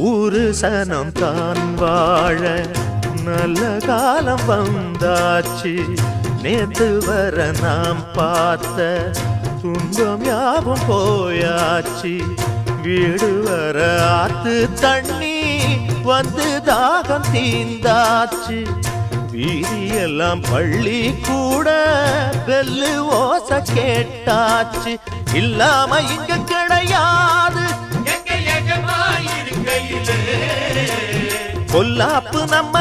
ஊரு சனம் தான் வாழ நல்ல காலம் வந்தாச்சு. நேத்து வர நாம் பார்த்த துன்பம் யாவும் போயாச்சு. வீடு வர ஆத்து தண்ணி வந்து தாகம் தீந்தாச்சு. வீதியெல்லாம் பள்ளி கூட பெல்லு ஓசை கேட்டாச்சு. இல்லாம இங்க கிடையாது பொல்லாப்பு நம்ம